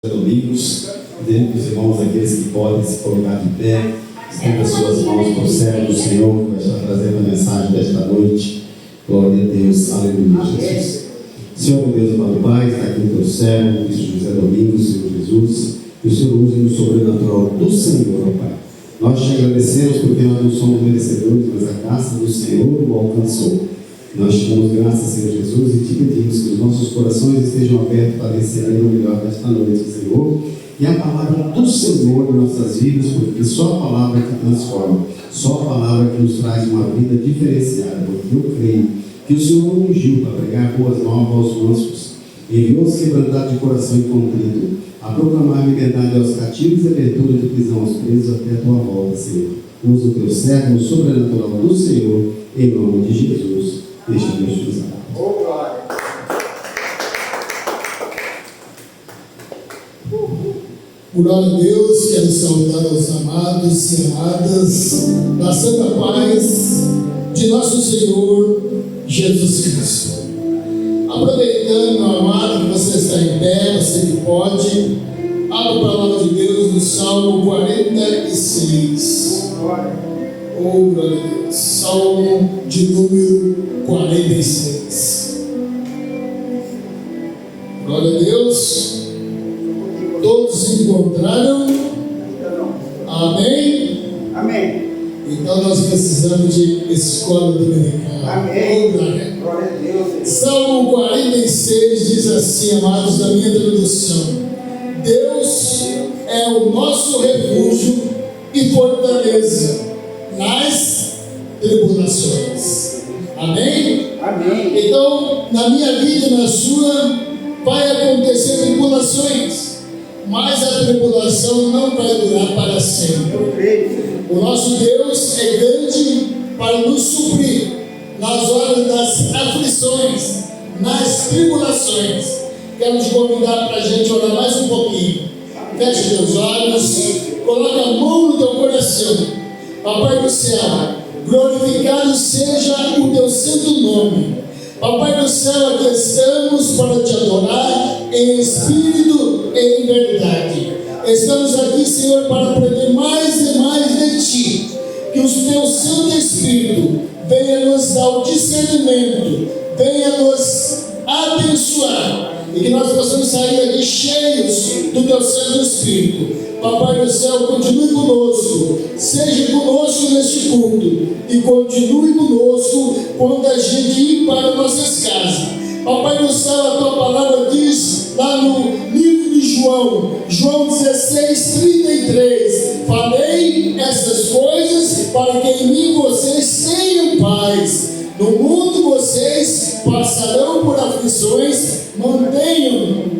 Domingos, dentro dos irmãos, aqueles que podem se colocar de pé, estenda as suas mãos para o servo do Senhor, que vai estar trazendo a mensagem desta noite. Glória a Deus, aleluia, Jesus. Senhor, meu Deus, amado Pai, está aqui o teu servo, Cristo José Domingos, Senhor Jesus, que o Senhor use no sobrenatural do Senhor, ó Pai. Nós te agradecemos porque nós não somos merecedores, mas a graça do Senhor o alcançou. Nós te damos graças, Senhor Jesus, e te pedimos que os nossos corações estejam abertos para receber o melhor desta noite, Senhor. E a palavra do Senhor em nossas vidas, porque só a palavra que transforma, só a palavra que nos traz uma vida diferenciada, porque eu creio que o Senhor nos ungiu para pregar boas novas aos mansos, enviou-os quebrantados de coração e contrito, a proclamar liberdade aos cativos e abertura de prisão aos presos até a tua volta, Senhor. Usa o teu servo no sobrenatural do Senhor, em nome de Jesus. Deixa Deus te usar. Glória a Deus, quero saudar aos amados e amadas na santa paz de nosso Senhor Jesus Cristo. Aproveitando, meu amado, que você está em pé, você que pode, abra a palavra de Deus no Salmo 46. Oh, glória a Deus. Salmo de número 46. Glória a Deus. Todos se encontraram? Amém? Amém. Então nós precisamos de escola dominical. Amém. Glória Glória a Deus. Salmo 46 diz assim, amados, da minha introdução: Deus é o nosso refúgio e fortaleza nas tribulações. Amém? Amém. Então, na minha vida e na sua, vai acontecer tribulações, mas a tribulação não vai durar para sempre. Eu creio. O nosso Deus é grande para nos suprir nas horas das aflições, nas tribulações. Quero te convidar para a gente orar mais um pouquinho. Feche teus olhos, coloca a mão no teu coração. Papai do céu, glorificado seja o teu santo nome. Papai do céu, aqui estamos para te adorar em espírito e em verdade. Estamos aqui, Senhor, para aprender mais e mais de Ti. Que o Teu Santo Espírito venha nos dar o discernimento, venha nos abençoar, e que nós possamos sair aqui cheios do Teu Santo Espírito. Papai do céu, continue conosco, seja conosco neste culto, e continue conosco quando a gente ir para nossas casas. Papai do céu, a Tua palavra diz lá no livro de João 16:33, falei essas coisas para que em mim vocês tenham paz. No mundo vocês passarão por aflições,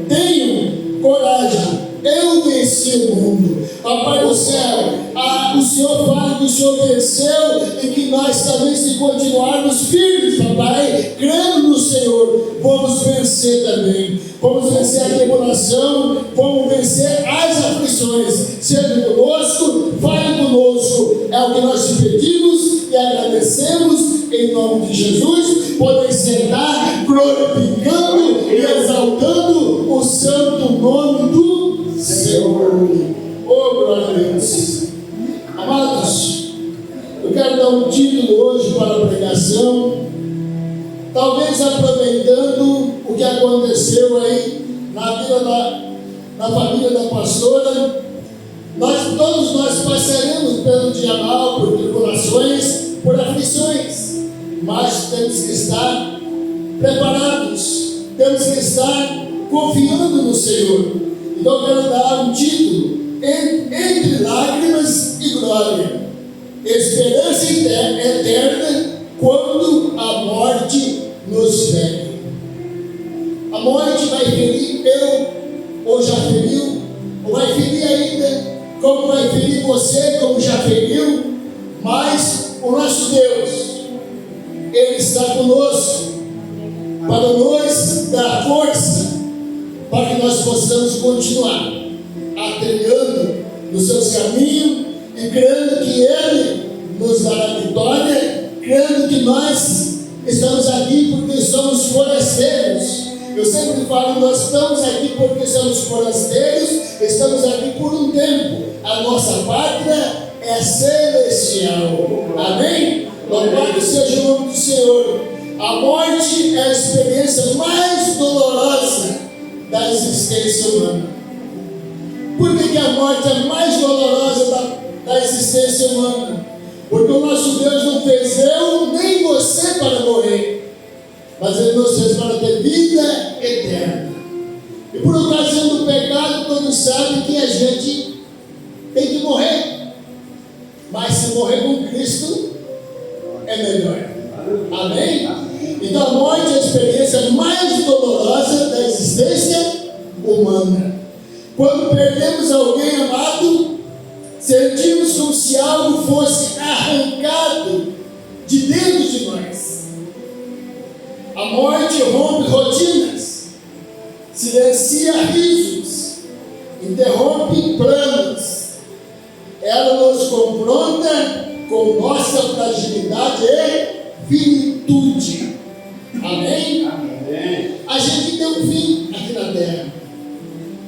tenham coragem, eu venci o mundo. Papai do céu, o Senhor fala que o Senhor venceu e que nós também, se continuarmos firmes, papai, crendo no Senhor, vamos vencer também. Vamos vencer a tribulação, vamos vencer as aflições. Seja conosco, fale conosco. É o que nós te pedimos e agradecemos em nome de Jesus. Podem sentar, glorificando e exaltando o santo nome do Senhor. Oh, glória a Deus. Amados, eu quero dar um título hoje para a pregação, talvez aproveitando o que aconteceu aí na família da pastora. Todos nós passaremos pelo dia mal, por tribulações, por aflições, mas temos que estar preparados, temos que estar confiando no Senhor. Então eu quero dar um título: Entre lágrimas e glória, esperança eterna quando a morte nos vem. A morte vai ferir ou já feriu, ou vai ferir ainda, como vai ferir você, como já feriu, mas o nosso Deus, Ele está conosco para nos dar força, para que nós possamos continuar trilhando nos seus caminhos e crendo que Ele nos dará vitória, crendo que nós estamos aqui porque somos forasteiros. Eu sempre falo, nós estamos aqui porque somos forasteiros estamos aqui por um tempo. A nossa pátria é celestial. Amém? Louvado seja o nome do Senhor. A morte é a experiência mais dolorosa da existência humana. Por que a morte é mais dolorosa da existência humana? Porque o nosso Deus não fez eu nem você para morrer, mas Ele nos fez para ter vida eterna. E por ocasião do pecado, todos sabem que a gente tem que morrer. Mas se morrer com Cristo, é melhor. Amém? Então a morte é a experiência mais dolorosa da existência humana. Quando perdemos alguém amado, sentimos como se algo fosse arrancado de dentro de nós. A morte rompe rotinas, silencia risos, interrompe planos. Ela nos confronta com nossa fragilidade e finitude. Amém? Amém. A gente tem um fim aqui na terra,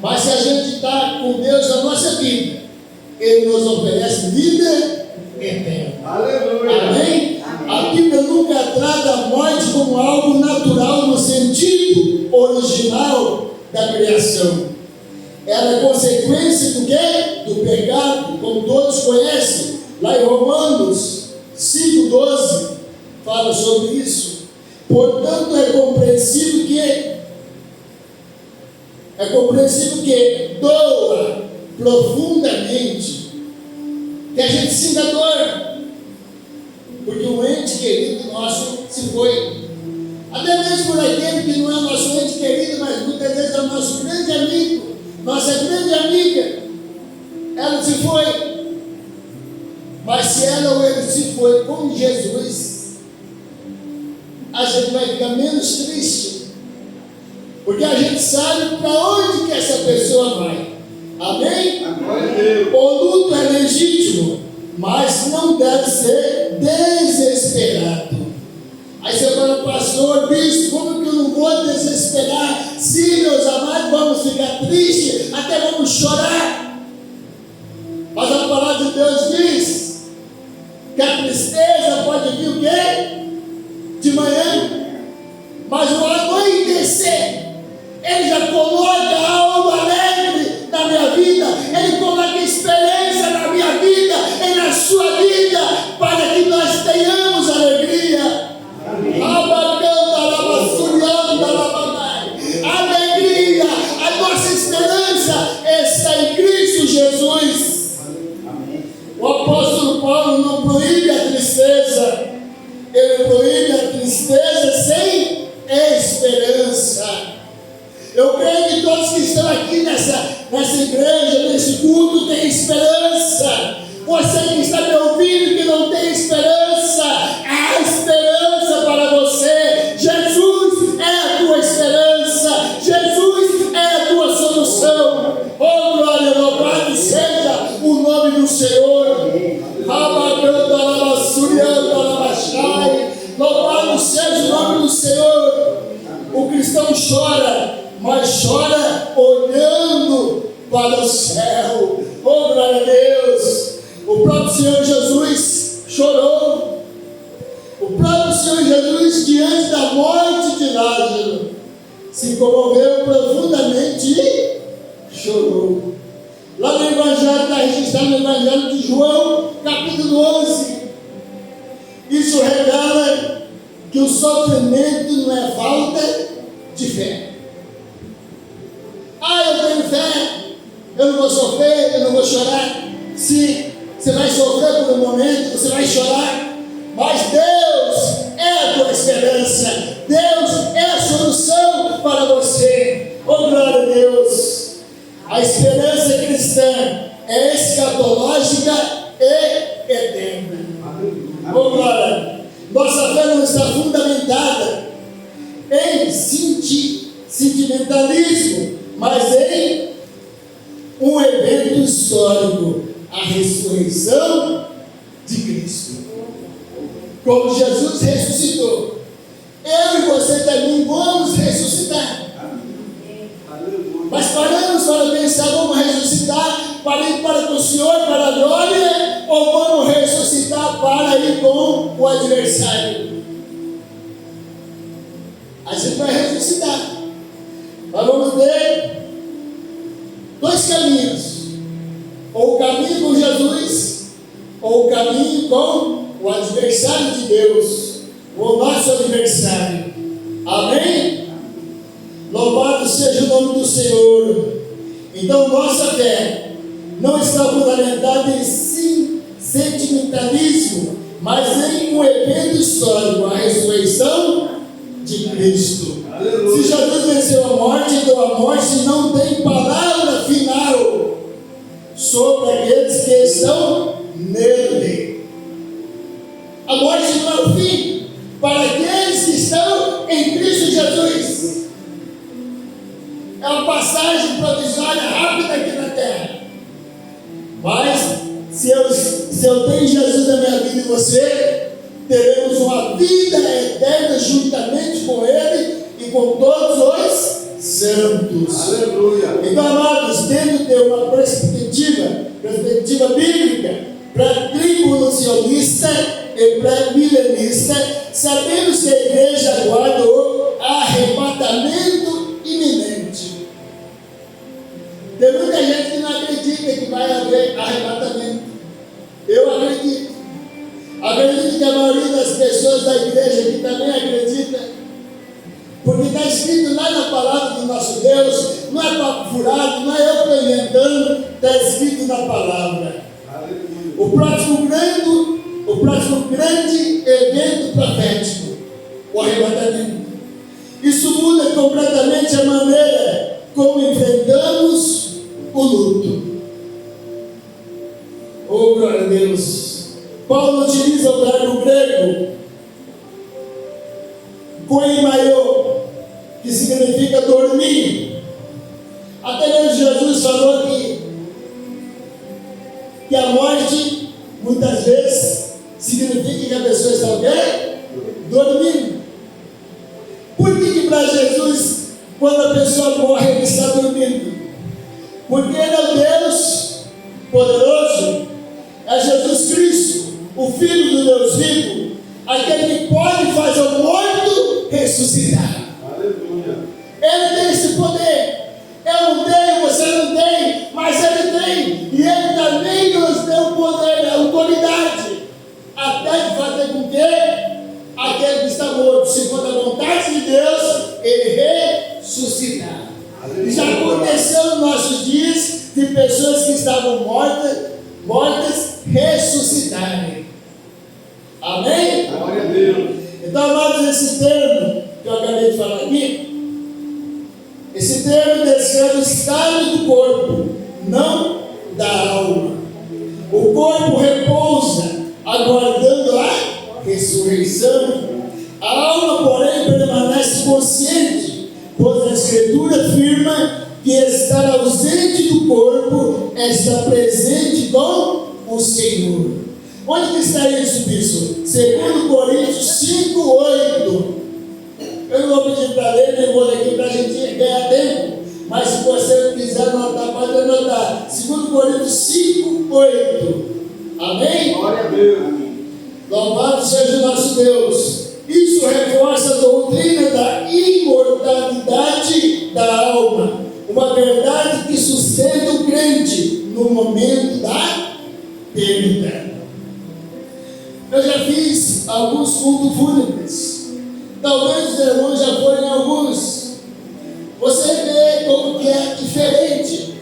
mas se a gente está com Deus na nossa vida, Ele nos oferece vida eterna. Aleluia. Amém? A Bíblia nunca trata a morte como algo natural no sentido original da criação. Ela é consequência do quê? Do pecado, como todos conhecem. Lá em Romanos 5,12 fala sobre isso. Portanto, é compreensível que doa profundamente, que a gente sinta dor, porque um ente querido nosso se foi. Até mesmo por aquele que não é nosso ente querido, mas muitas vezes é o nosso grande amigo, nossa grande amiga, ela se foi. Mas se ela ou ele se foi com Jesus, a gente vai ficar menos triste, porque a gente sabe para onde que essa pessoa vai. Amém? Amém. O luto é legítimo, mas não deve ser desesperado. Aí você fala, pastor, bispo, como que eu não vou desesperar? Sim, meus amados, vamos ficar tristes, até vamos chorar. Mas a palavra de Deus diz que a tristeza pode vir o quê? De manhã, mas o anoitecer, Ele já coloca algo alegre na minha vida, Ele coloca esperança na minha vida e na sua vida, para que nós tenhamos alegria. Alegria, a nossa esperança está em Cristo Jesus. O apóstolo Paulo não proíbe a tristeza, ele proíbe a tristeza sem esperança. Eu creio que todos que estão aqui nessa igreja, nesse culto, têm esperança. Você que está me ouvindo que não tem esperança, há esperança para você. Jesus é a tua esperança, Jesus é a tua solução. Oh glória, louvado seja o nome do Senhor. Louvado seja o nome do Senhor. O cristão chora, mas chora olhando para o céu. Oh glória a Deus. O próprio Senhor Jesus chorou. O próprio Senhor Jesus, diante da morte de Lázaro, se comoveu profundamente e chorou. Lá no Evangelho, está registrado no Evangelho de João, capítulo 11. Isso revela que o sofrimento não é falta de fé. Eu tenho fé, eu não vou sofrer, eu não vou chorar. Sim, você vai sofrer por um momento, você vai chorar, mas Deus é a tua esperança, Deus é a solução para você. Oh glória a Deus. A esperança cristã é escatológica e eterna. Oh glória. Nossa fé não está fundamentada em sentimentalismo, mas em um evento histórico, a ressurreição de Cristo. Como Jesus ressuscitou, eu e você também vamos ressuscitar. Mas paramos para pensar, vamos ressuscitar para ir para com o Senhor, para a glória, ou vamos ressuscitar para ir com o adversário? A gente vai ressuscitar. Mas vamos ter dois caminhos: ou o caminho com Jesus, ou o caminho com o adversário de Deus, o nosso adversário. Amém? Louvado seja o nome do Senhor. Então nossa fé não está fundamentada em sentimentalismo, mas em um evento histórico, a ressurreição de Cristo. Aleluia. Se Jesus venceu a morte, então a morte não tem palavra final sobre aqueles que estão nele. A morte não é o fim para aqueles que estão em Cristo Jesus. É uma passagem provisória rápida aqui na terra. Mas se eu tenho Jesus na minha vida e você, teremos uma vida eterna juntamente com Ele e com todos os santos. Aleluia. Então, amados, tendo de uma perspectiva bíblica, pré-tribulacionista e pré-milenista, sabemos que a igreja aguarda o arrebatamento iminente. Tem muita gente que não acredita que vai haver arrebatamento. Eu acredito. Acredito que a maioria das pessoas da igreja aqui também acredita. Porque está escrito lá na palavra do nosso Deus, não é papo furado, não é eu que estou inventando, está escrito na palavra. O próximo grande evento profético, o arrebatamento. Isso muda completamente a maneira como enfrentamos o luto. Oh, glória a Deus. Paulo utiliza o verbo grego koimaiô, que significa dormir. Até mesmo Jesus falou que a morte muitas vezes significa que a pessoa está o quê? Dormindo. Por que para Jesus, quando a pessoa morre, ele está dormindo? Porque ele é o Deus poderoso, é Jesus Cristo, o Filho do Deus vivo, aquele que pode fazer o morto ressuscitar. Aleluia. Ele tem esse poder. Eu não tenho, você não tem, mas ele tem. E ele também nos deu poder, a autoridade, até de fazer com que aquele que está morto, segundo a vontade de Deus, ele ressuscitar. E já aconteceu nos nossos dias de pessoas que estavam mortas ressuscitarem. Amém? Glória a Deus. Então, amados, esse termo que eu acabei de falar aqui, esse termo descreve o estado do corpo, não da alma. O corpo repousa, aguardando a ressurreição. A alma, porém, permanece consciente, pois a Escritura afirma que estar ausente do corpo é estar presente com o Senhor. Onde que está isso, bispo? 2 Coríntios 5:8. Eu não vou pedir para ler, nem vou ler aqui para a gente ganhar tempo. Mas se você quiser anotar, pode anotar. 2 Coríntios 5:8. Amém? Glória a Deus. Louvado seja o nosso Deus. Isso reforça a doutrina da imortalidade da alma. Uma verdade que sustenta o crente no momento da perda. Eu já fiz alguns cultos fúnebres. Talvez os irmãos já foram em alguns. Você vê como que é diferente.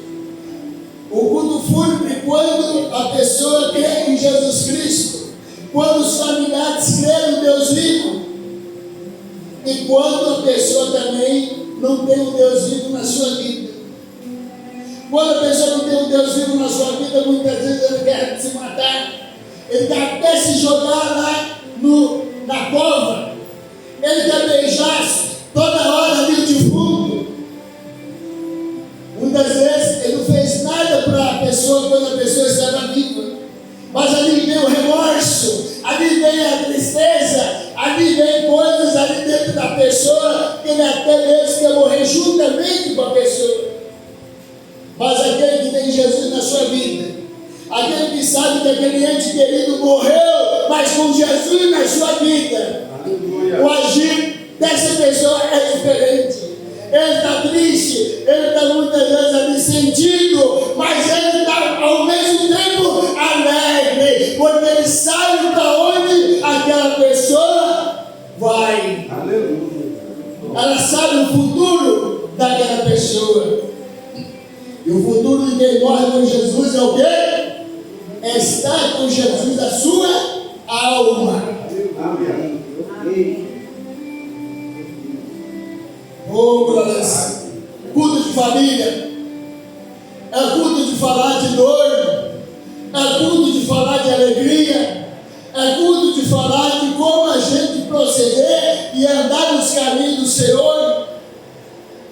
O culto fúnebre, quando a pessoa crê em Jesus Cristo, quando os familiares creem no Deus vivo, e quando a pessoa também não tem o Deus vivo na sua vida. Quando a pessoa não tem o Deus vivo na sua vida, muitas vezes ele quer se matar, ele quer até se jogar lá na cova, ele quer beijar toda hora ali o defunto. Muitas vezes ele não fez nada para a pessoa quando a pessoa estava viva, mas ali vem o remorso, ali vem a tristeza, ali vem coisas ali dentro da pessoa que ele até mesmo quer morrer juntamente com a pessoa. Mas aquele que tem Jesus na sua vida, sabe que aquele ente querido morreu, mas com Jesus na sua vida. O agir dessa pessoa é diferente. Ele está triste, ele está muitas vezes ali sentido, mas ele está ao mesmo tempo alegre, porque ele sabe para onde aquela pessoa vai. Ela sabe o futuro daquela pessoa. E o futuro de quem morre com Jesus é o quê? É estar com Jesus a sua alma. Oh, glórias! Culto de família, é culto de falar de dor, é culto de falar de alegria, é culto de falar de como a gente proceder e andar nos caminhos do Senhor.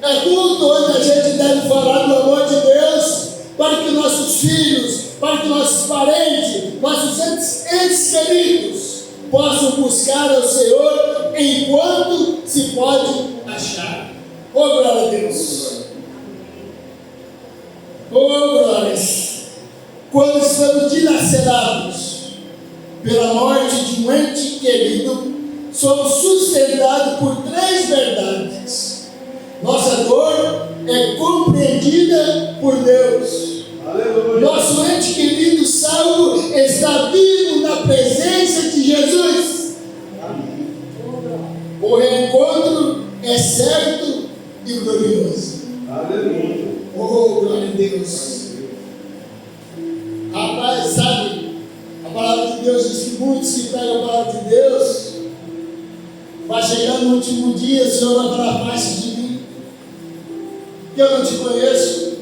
É culto onde a gente deve falar do amor de Deus, para que nossos filhos, para que nossos parentes, nossos entes queridos possam buscar ao Senhor enquanto se pode achar. Oh, glória a Deus! Oh, glórias! Quando estamos dilacerados pela morte de um ente querido, somos sustentados por 3 verdades. Nossa dor é compreendida por Deus. Aleluia. Nosso ente querido salvo está vivo na presença de Jesus. O reencontro é certo e glorioso. Aleluia. Oh, glória a Deus. Rapaz, sabe, a palavra de Deus diz que muitos que pegam a palavra de Deus, vai chegar no último dia, o Senhor vai falar: face de mim, que eu não te conheço.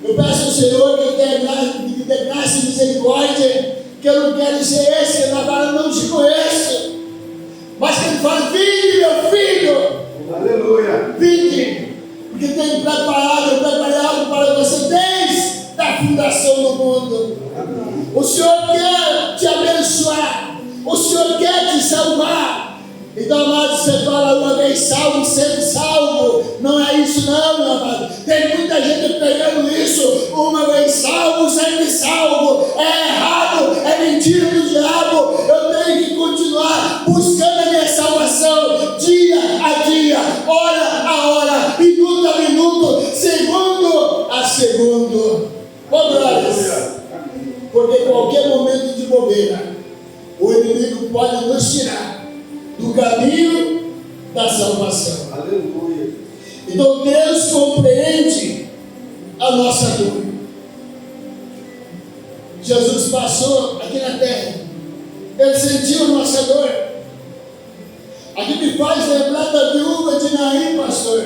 Eu peço ao Senhor que dê graça e misericórdia, que eu não quero ser esse, que agora não te conheço. Mas que ele fala: vinde, meu filho. Aleluia. Vinde, porque tenho preparei algo para você desde a fundação do mundo. O Senhor quer te abençoar, o Senhor quer te salvar. Então, amado, você fala uma vez salvo, sempre salvo. Não é isso não, meu amado. Tem muita gente pegando isso. Uma vez salvo, sempre salvo. É errado, é mentira do diabo. Eu tenho que continuar buscando a minha salvação, dia a dia, hora a hora, minuto a minuto, segundo a segundo. Oh, glórias! Porque qualquer momento de bobeira, o inimigo pode nos tirar do caminho da salvação. Aleluia. Então Deus compreende a nossa dor. Jesus passou aqui na terra, ele sentiu a nossa dor. Aqui me faz lembrar da viúva de Naim, pastor.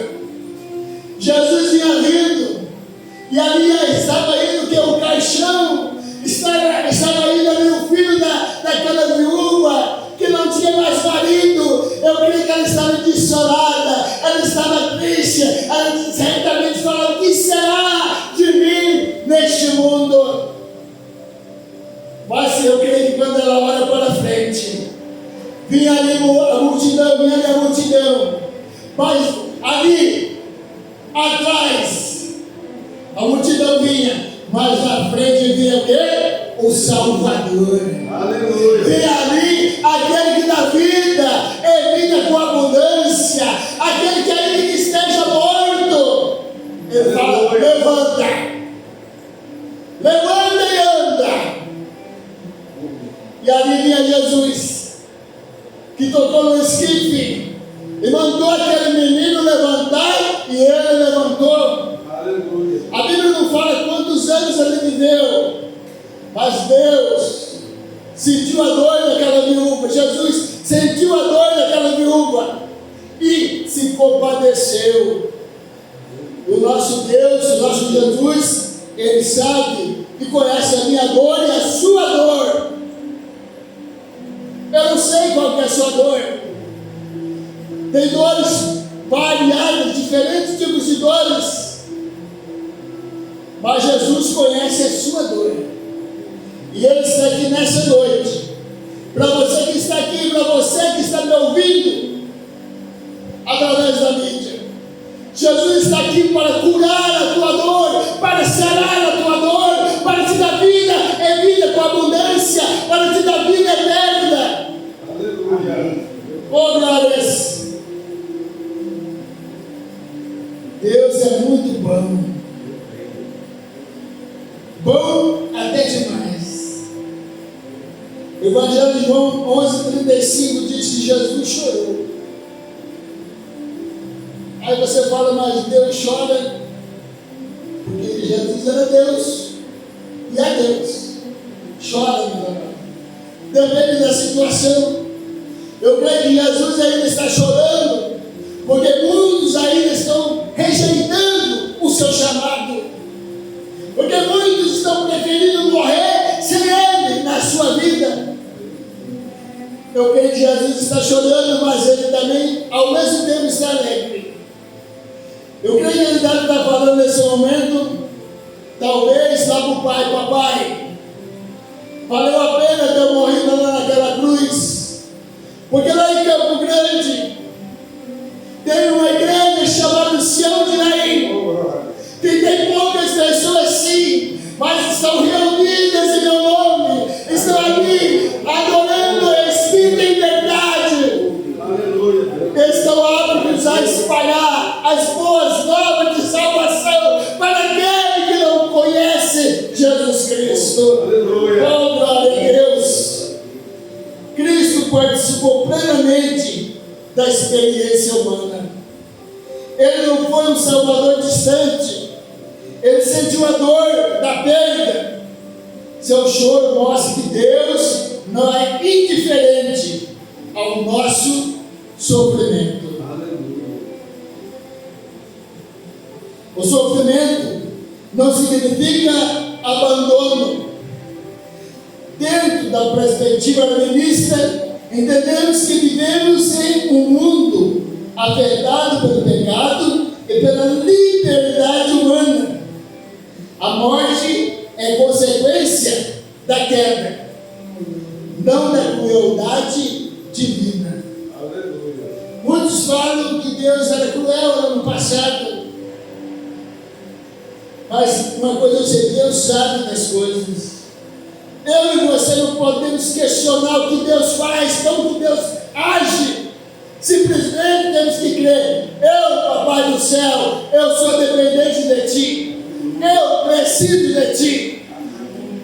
Jesus vinha rindo, e ali estava indo que o caixão, estava indo ali o filho daquela viúva, que não tinha mais marido. Eu creio que ela estava desolada, ela estava triste, ela certamente falou: o que será de mim neste mundo? Mas eu creio que quando ela olha para frente, vinha ali a multidão, mas ali atrás a multidão vinha, mas na frente vinha o quê? O Salvador. Aleluia. Vinha ali aquele que dá vida, é vida com abundância, aquele que ainda que esteja morto, ele fala: levanta e anda. E ali vinha Jesus, que tocou no esquife e mandou aquele menino levantar, e ele levantou. Aleluia. A Bíblia não fala quantos anos ele viveu, mas Deus sentiu a dor daquela viúva. Jesus sentiu a dor daquela viúva e se compadeceu. O nosso Deus, o nosso Jesus, ele sabe e conhece a minha dor e a sua dor. Eu não sei qual que é a sua dor. Tem dores variadas, diferentes tipos de dores, mas Jesus conhece a sua dor. E Ele está aqui nessa noite, para você que está aqui, para você que está me ouvindo através da mídia. Jesus está aqui para curar a tua dor, para sarar a tua dor, para te dar vida, é vida abundância para te dar vida eterna. Aleluia. Oh, glórias! Deus é muito bom. Bom até demais. O Evangelho de João 11:35 diz que Jesus chorou. Aí você fala, mas Deus chora, porque Jesus era Deus e é Deus. Chora, meu amado. Depende da situação. Eu creio que Jesus ainda está chorando, porque muitos ainda estão rejeitando o seu chamado, porque muitos estão preferindo morrer sem Ele na sua vida. Eu creio que Jesus está chorando, mas Ele também, ao mesmo tempo, está alegre. Eu creio que Ele deve estar falando nesse momento, talvez lá para o Pai: papai, valeu a pena ter morrido lá naquela cruz, porque lá em Campo Grande tem uma igreja chamada Sião de Naim, que tem poucas pessoas sim, mas estão reunidas em meu nome, estão ali adorando o Espírito em verdade. Aleluia. Estão aptos a espalhar as boas novas de salvação para aquele que não conhece Jesus Cristo. Aleluia. Oh, glória a Deus! Cristo participou plenamente da experiência humana. Ele não foi um salvador distante. Ele sentiu a dor da perda. Seu choro mostra que Deus não é indiferente ao nosso sofrimento. O sofrimento não significa abandono. Dentro da perspectiva feminista, entendemos que vivemos em um mundo afetado pelo pecado e pela liberdade humana. A morte é consequência da queda, não da crueldade divina. Aleluia. Muitos falam que Deus era cruel no passado, mas uma coisa eu sei: Deus sabe das coisas. Eu e você não podemos questionar o que Deus faz, como que Deus age. Simplesmente temos que crer: eu, papai do céu, eu sou dependente de ti, eu preciso de ti.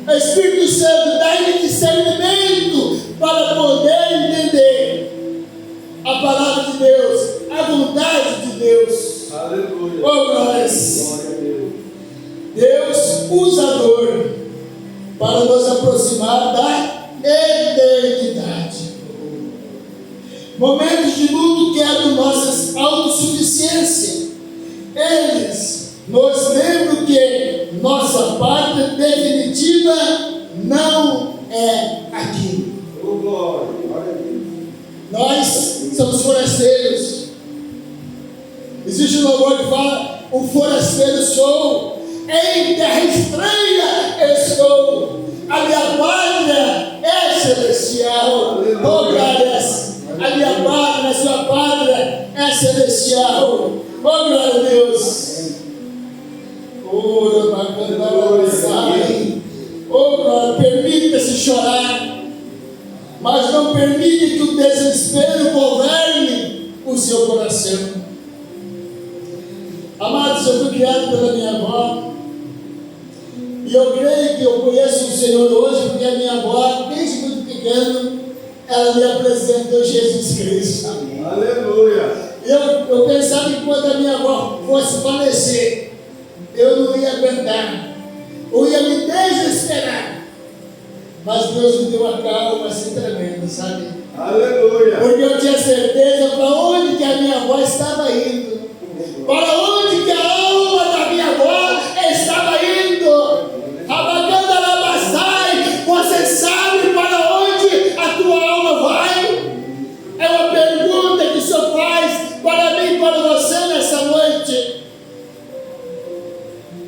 Espírito Santo, dá-me discernimento para poder entender a palavra de Deus, a vontade de Deus. Aleluia. Oh, glórias! Glória a Deus. Deus usa a dor para nos aproximar da eternidade. Momentos de luto quebram nossa autossuficiência. Eles nos lembram que nossa pátria definitiva não é aqui. Oh, glória. Glória a Deus. Nós somos forasteiros. Existe um louvor que fala: o forasteiro sou, em terra estranha estou, a minha pátria é celestial. Oh, glórias! A minha pátria, a sua pátria é celestial. Oh, glória a Deus! Oh, glória, permita-se chorar, mas não permite que o desespero governe o seu coração. Amados, eu fui criado pela minha avó, e eu creio que eu conheço o Senhor hoje, porque a minha avó, desde muito pequeno, ela me apresentou Jesus Cristo. Aleluia. Eu pensava que quando a minha avó fosse falecer, eu não ia aguentar, eu ia me desesperar. Mas Deus me deu uma calma assim tremenda, sabe? Aleluia. Porque eu tinha certeza para onde que a minha avó estava indo, para onde que a alma da minha avó estava indo. Abacanda Labassai, você sabe para onde a tua alma vai? É uma pergunta que o Senhor faz para mim e para você nessa noite.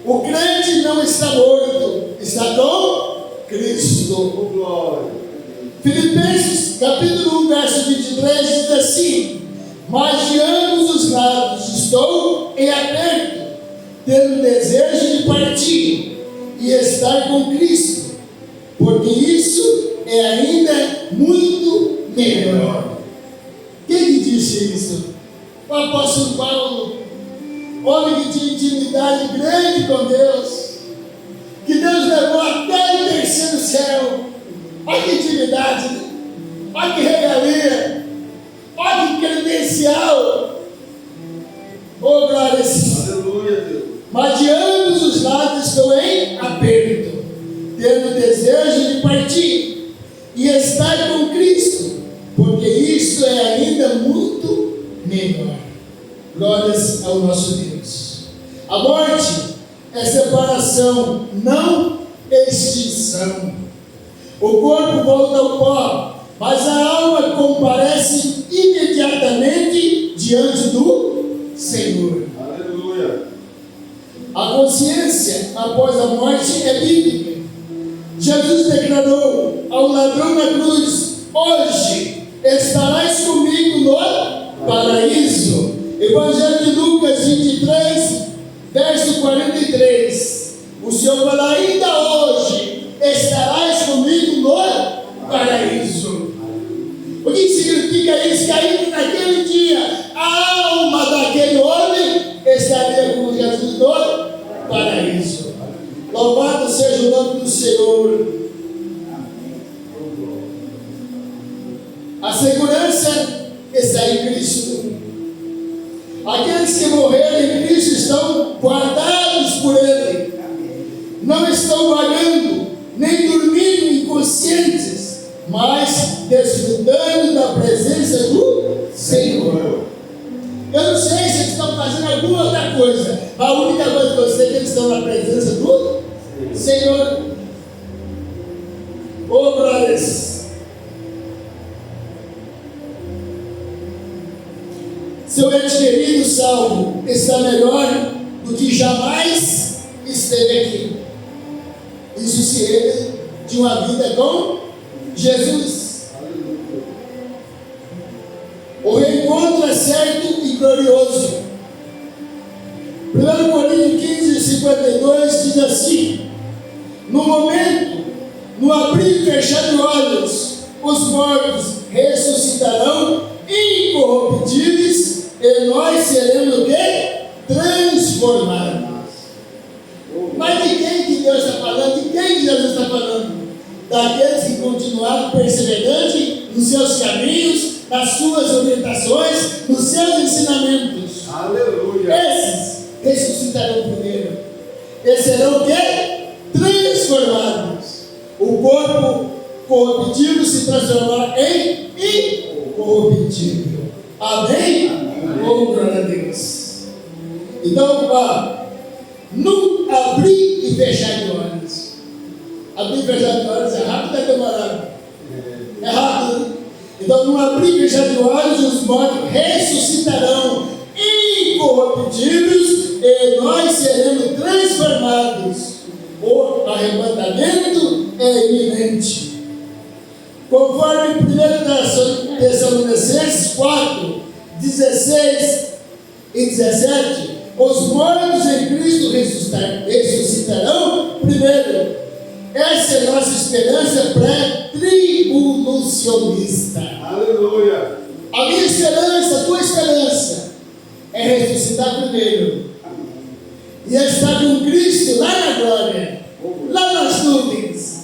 O crente não está morto, está com Cristo. Oh, glória. Filipenses capítulo 1, verso 23 diz assim: mas de ambos os lados estou em aperto, tendo desejo de partir e estar com Cristo, porque isso é ainda muito melhor. Quem que disse isso? O apóstolo Paulo, homem que tinha intimidade grande com Deus, que Deus levou até o terceiro céu. Olha que intimidade, né? Olha que regalia, olha que credencial. Oh, glória a Deus. Aleluia, Deus. Mas de ambos os lados estou em aperto, tendo desejo de partir e estar com Cristo, porque isso é ainda muito melhor. Glórias ao nosso Deus. A morte é separação, não extinção. O corpo volta ao pó, mas a alma comparece imediatamente diante do Senhor. Aleluia. A consciência após a morte é bíblica. Jesus declarou ao ladrão na cruz: hoje estarás comigo no paraíso. Evangelho de Lucas 23, verso 43. O Senhor fala: ainda hoje estarás comigo no paraíso. O que significa isso? Que ainda naquele dia a alma daquele homem estaria com Jesus no paraíso. Louvado seja o nome do Senhor. A segurança está em Cristo. Aqueles que morreram em Cristo estão guardados por Ele. Não estão vagando, nem dormindo inconscientes, mas desfrutando da presença do Senhor. Eu não sei se eles estão fazendo alguma outra coisa, mas a única coisa que eu sei é que eles estão na presença do Senhor. Oh, glórias! Seu ente querido salvo está melhor do que jamais esteve aqui. Isso se ele de uma vida com Jesus. O reencontro é certo e glorioso. 1 Coríntios 15, 52 diz assim: no momento, no abrir e fechar de olhos, os mortos ressuscitarão incorruptíveis e nós seremos o quê? Transformados. Mas de quem que Deus está falando? De quem que Jesus está falando? Daqueles que continuaram perseverantes nos seus caminhos, nas suas orientações, nos seus ensinamentos. Aleluia. Esses ressuscitarão primeiro. Eles serão o quê? Transformados. O corpo corruptível se transformará em incorruptível. Amém? Oh, glória a Deus. Então, no abrir e fechar de olhos. Abrir e fechar de olhos é rápido ou é demorado? É rápido, né? Então, no abrir e fechar de olhos, os mortos ressuscitarão incorruptíveis e nós seremos transformados. O arrebatamento é iminente. Conforme 1 Tessalonicenses 4, 16 e 17, os mortos em Cristo ressuscitarão primeiro. Essa é a nossa esperança pré-tribulacionista. Aleluia. A minha esperança, a tua esperança, é ressuscitar primeiro e estar com Cristo lá na glória, lá nas nuvens.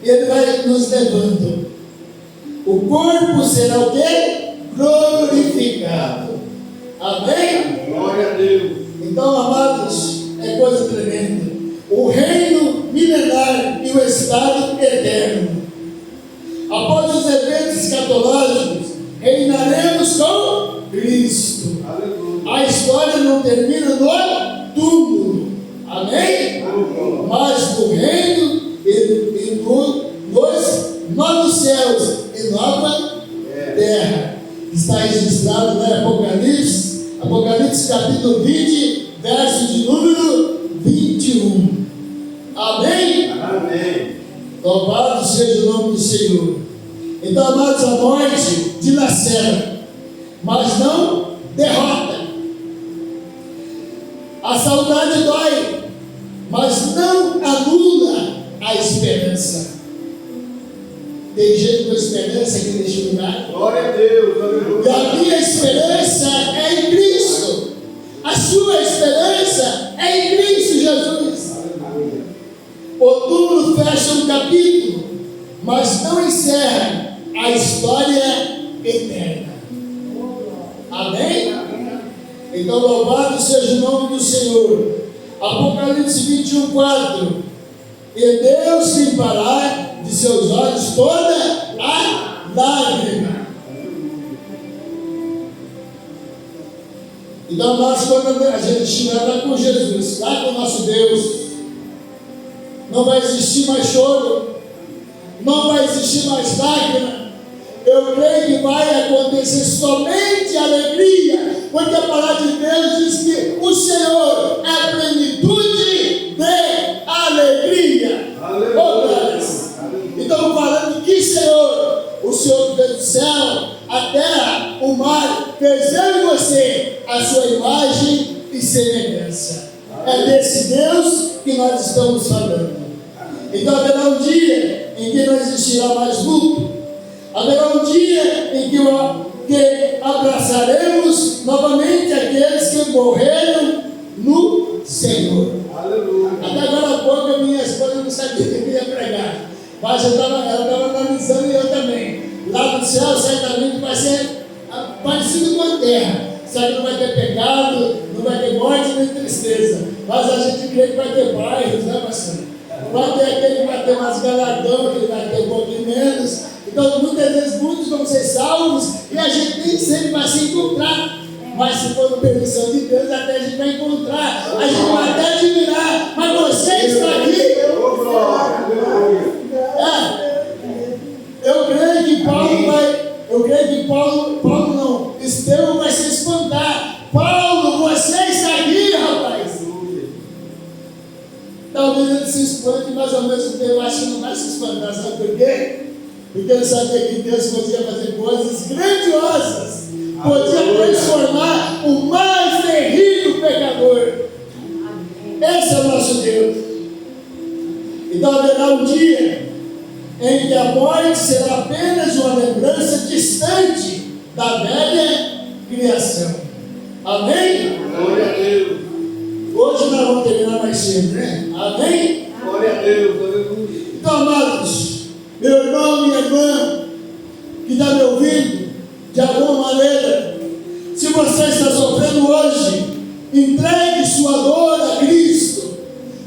Ele vai nos levando. O corpo será o quê? Glorificado. Amém? Glória a Deus. Então, amados, é coisa tremenda. O reino milenar e o estado eterno. Após os eventos escatológicos, reinaremos com Cristo. Aleluia. A história não termina no túmulo. Amém? Mas no reino e nos novos céus e nova terra. Está registrado no Apocalipse capítulo 20, verso de número 21. Amém? Amém. Louvado seja o nome do Senhor. Então, amados, a morte dilacera, mas não derrota. A saudade dói, mas não anula a esperança. tua esperança aqui neste lugar? Glória a Deus. E Aleluia. a minha esperança é em Cristo. A sua esperança é em Cristo Jesus. O túmulo fecha um capítulo, mas não encerra a história eterna. Amém? Então louvado seja o nome do Senhor. Apocalipse 21:4. E Deus limpará de seus olhos toda a lágrima. Então nós, quando a gente estiver lá com Jesus, lá com o nosso Deus, não vai existir mais choro, não vai existir mais lágrima. Eu creio que vai acontecer somente alegria, porque a palavra de Deus diz que o Senhor é a plenitude de alegria. Aleluia. Oh, glórias. Então, falando que Senhor, o Senhor fez o céu, a terra, o mar, fez eu e você a sua imagem e semelhança. É desse Deus que nós estamos falando. Então haverá um dia em que não existirá mais luto. Haverá um dia em que abraçaremos novamente aqueles que morreram no Senhor. Aleluia. Até agora há pouco a minha esposa não sabia que eu ia pregar, mas ela estava analisando e eu também. Lá no céu certamente vai ser parecido com a terra. Sabe, não vai ter pecado, não vai ter morte nem tristeza. Mas a gente crê que vai ter bairros, né, pastor? Vai ter aquele que vai ter umas galardão, aquele que vai ter um pouquinho menos. Então, muitas vezes, muitos vão ser salvos e a gente nem sempre vai se encontrar. Mas se for na permissão de Deus, até a gente vai encontrar. A gente vai até admirar. Mas você está aqui. Oh, glória. Aleluia. Eu creio que Paulo não, Estevão vai se espantar. Paulo, você está aqui, rapaz. Talvez ele se espante, mas ao mesmo tempo eu acho que não vai se espantar. Sabe por quê? Porque ele sabia que Deus podia fazer coisas grandiosas. Podia transformar o mais terrível pecador. Esse é o nosso Deus. Então haverá um dia em que a morte será apenas uma lembrança distante da velha criação. Amém? Glória a Deus. Hoje nós vamos terminar mais cedo, né? Amém? Glória a Deus. Aleluia. Então, amados, meu irmão, minha irmã, que está me ouvindo, de alguma maneira, se você está sofrendo hoje, entregue sua dor a Cristo.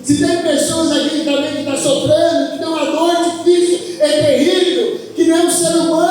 Se tem pessoas aqui também que estão sofrendo, que tem uma dor difícil, é terrível, que nem um ser humano.